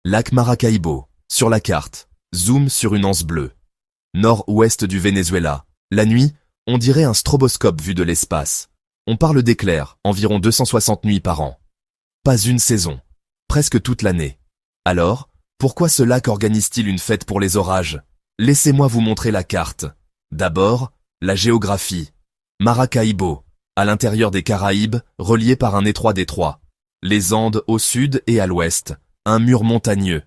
Lac Maracaibo, sur la carte. Zoom sur une anse bleue. Nord-ouest du Venezuela. La nuit, on dirait un stroboscope vu de l'espace. On parle d'éclairs, environ 260 nuits par an. Pas une saison. Presque toute l'année. Alors, pourquoi ce lac organise-t-il une fête pour les orages? Laissez-moi vous montrer la carte. D'abord, la géographie. Maracaibo, à l'intérieur des Caraïbes, relié par un étroit détroit. Les Andes au sud et à l'ouest, un mur montagneux.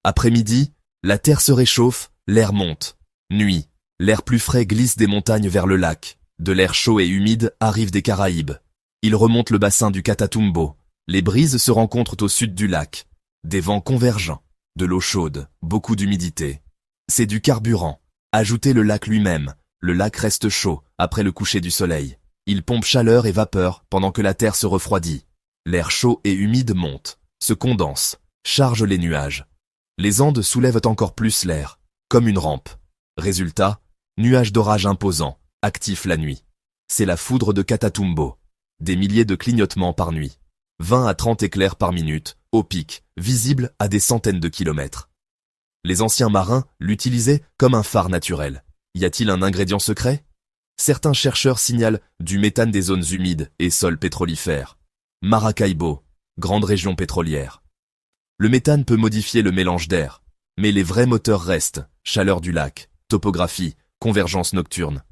Après-midi, la terre se réchauffe, l'air monte. Nuit, l'air plus frais glisse des montagnes vers le lac. De l'air chaud et humide arrive des Caraïbes. Il remonte le bassin du Catatumbo. Les brises se rencontrent au sud du lac. Des vents convergents, de l'eau chaude, beaucoup d'humidité. C'est du carburant. Ajoutez le lac lui-même. Le lac reste chaud après le coucher du soleil. Il pompe chaleur et vapeur pendant que la terre se refroidit. L'air chaud et humide monte, se condense, charge les nuages. Les Andes soulèvent encore plus l'air, comme une rampe. Résultat, nuages d'orage imposants, actifs la nuit. C'est la foudre de Catatumbo. Des milliers de clignotements par nuit. 20 à 30 éclairs par minute, au pic, visibles à des centaines de kilomètres. Les anciens marins l'utilisaient comme un phare naturel. Y a-t-il un ingrédient secret? Certains chercheurs signalent du méthane des zones humides et sols pétrolifères. Maracaibo, grande région pétrolière. Le méthane peut modifier le mélange d'air, mais les vrais moteurs restent, chaleur du lac, topographie, convergence nocturne.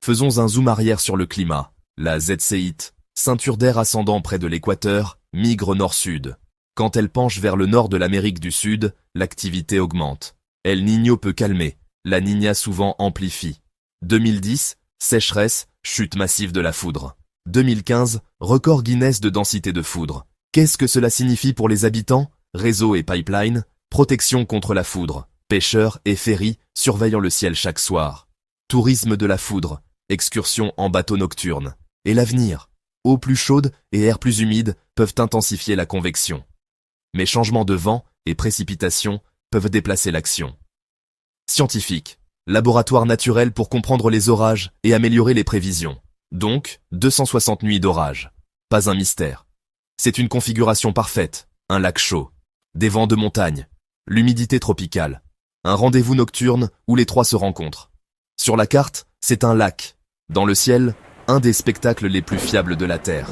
Faisons un zoom arrière sur le climat. La ZCIT, ceinture d'air ascendant près de l'équateur, migre nord-sud. Quand elle penche vers le nord de l'Amérique du Sud, l'activité augmente. El Niño peut calmer, la Niña souvent amplifie. 2010, sécheresse, chute massive de la foudre. 2015, record Guinness de densité de foudre. Qu'est-ce que cela signifie pour les habitants? Réseau et pipeline, protection contre la foudre, pêcheurs et ferries surveillant le ciel chaque soir. Tourisme de la foudre, excursions en bateau nocturne. Et l'avenir? Eau plus chaude et air plus humide peuvent intensifier la convection. Mais changements de vent et précipitations peuvent déplacer l'action. Scientifique, laboratoire naturel pour comprendre les orages et améliorer les prévisions. Donc, 260 nuits d'orage. Pas un mystère. C'est une configuration parfaite, un lac chaud, des vents de montagne, l'humidité tropicale, un rendez-vous nocturne où les trois se rencontrent. Sur la carte, c'est un lac. Dans le ciel, un des spectacles les plus fiables de la Terre.